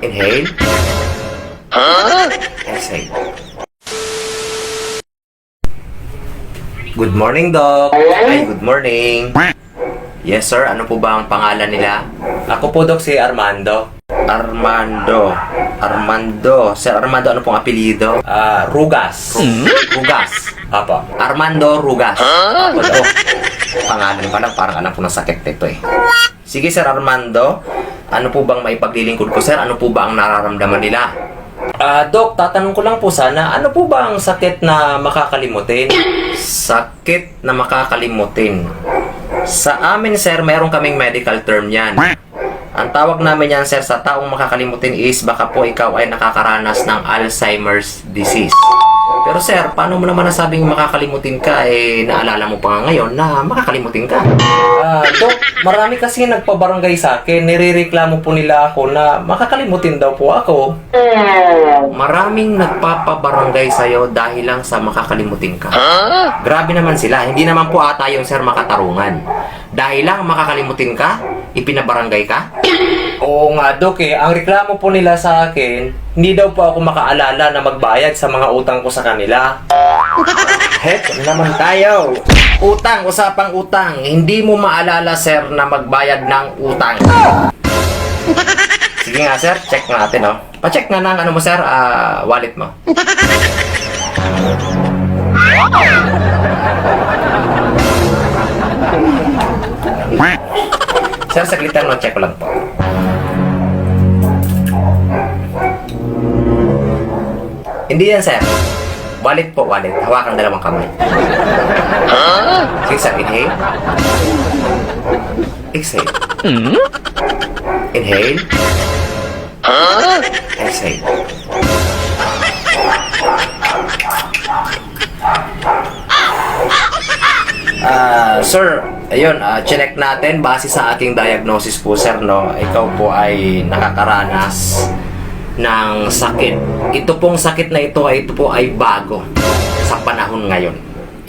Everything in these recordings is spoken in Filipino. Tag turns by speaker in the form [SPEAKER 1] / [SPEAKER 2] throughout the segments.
[SPEAKER 1] Inhale. Exhale. Good morning, Doc. Ay, good morning. Yes, sir. Ano po ba ang pangalan nila? Ako po, Doc, si Armando. Armando. Sir Armando, ano pong apelido? Rugas. Rugas. Apo. Armando Rugas. Apo, Doc. Pangalan pa lang, parang anak ko ng sakit nito eh. Sige, Sir Armando. Ano po bang maipaglilingkod ko, sir? Ano po ba ang nararamdaman nila? Doc, tatanong ko lang po sana, ano po ba ang sakit na makakalimutin? Sakit na makakalimutin. Sa amin, sir, meron kaming medical term yan. Ang tawag namin yan, sir, sa taong makakalimutin is baka po ikaw ay nakakaranas ng Alzheimer's disease. Pero sir, paano mo naman nasabing makakalimutin ka, naalala mo pa nga ngayon na makakalimutin ka? Doc, marami kasi nagpabarangay sa akin. Nirereklamo po nila ako na makakalimutin daw po ako. Maraming nagpapabarangay sa'yo dahil lang sa makakalimutin ka. Grabe naman sila. Hindi naman po ata yung sir makatarungan. Dahil lang makakalimutin ka, ipinabarangay ka? Oo nga, Doc Ang reklamo po nila sa akin, hindi daw po ako makaalala na magbayad sa mga utang ko sa kanila. Heck, naman tayo. Utang, usapang utang. Hindi mo maalala, sir, na magbayad ng utang. Sige nga, sir. Check natin, oh. Pa-check nga ng ano mo, sir, wallet mo. Sir, saglitan mo, check ko lang po. Hindi yan, sir. Wallet po, wallet. Hawakan dalawang kamay. Sige, sir. Inhale. Exhale. Inhale. Exhale. Sir, ayun, check natin base sa aking diagnosis po, sir, no? Ikaw po ay nakakaranas ng sakit. Ito pong sakit na ito ay bago sa panahon ngayon.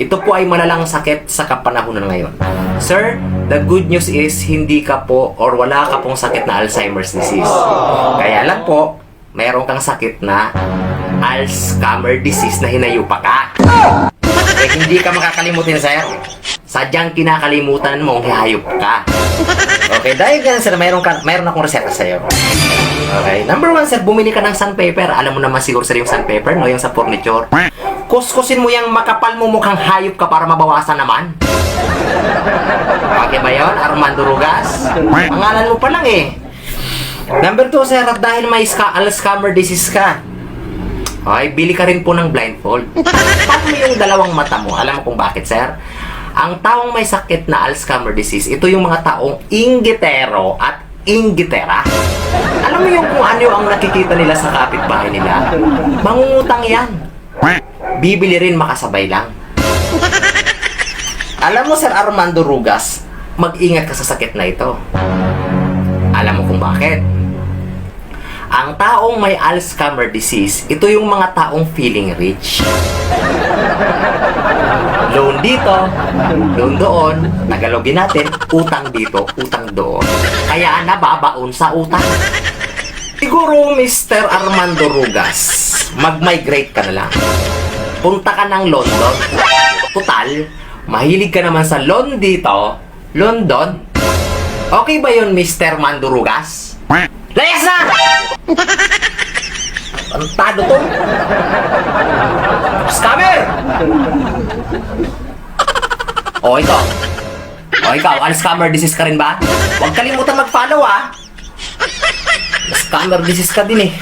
[SPEAKER 1] Ito po ay malalang sakit sa kapanahonan ngayon. Sir, the good news is hindi ka po or wala ka pong sakit na Alzheimer's disease. Kaya lang po, mayroon kang sakit na Alzheimer's disease na hinayupa ka. Hindi ka makakalimutin, sir. Sadyang kinakalimutan mong hayop ka. Okay, dahil yan, sir, mayroon akong reseta sa'yo. Okay, number 1, sir, bumili ka ng sandpaper. Alam mo naman siguro, sir, yung sandpaper, no? Yung sa furniture. Kuskusin mo yung makapal mo mukhang hayop ka para mabawasan naman. Okay ba yun, Armando Rugas? Pangalan mo pa lang eh. Number 2, sir, at dahil may Alzheimer's disease ka, okay, bili ka rin po ng blindfold. Paano mo yung dalawang mata mo? Alam mo kung bakit, sir? Ang taong may sakit na Alzheimer's disease, ito yung mga taong inggitero at inggitera. Alam mo yung kung ano ang nakikita nila sa kapitbahay nila? Mangungutang yan. Bibili rin makasabay lang. Alam mo, Sir Armando Rugas, mag-ingat ka sa sakit na ito. Alam mo kung bakit? Ang taong may Alzheimer's disease, ito yung mga taong feeling rich. Loan dito, loan doon, Tagalogin natin, utang dito, utang doon. Kaya nababaon sa utang. Siguro, Mr. Armando Rugas, mag-migrate ka na lang. Punta ka ng London. Total, mahilig ka naman sa loan dito, London. Okay ba yun, Mr. Armando Rugas? Layas na! Pantado to. Scammer! O, ikaw. Alzheimer's disease ka rin ba? Huwag kalimutan mag-follow, Scammer disease ka din eh.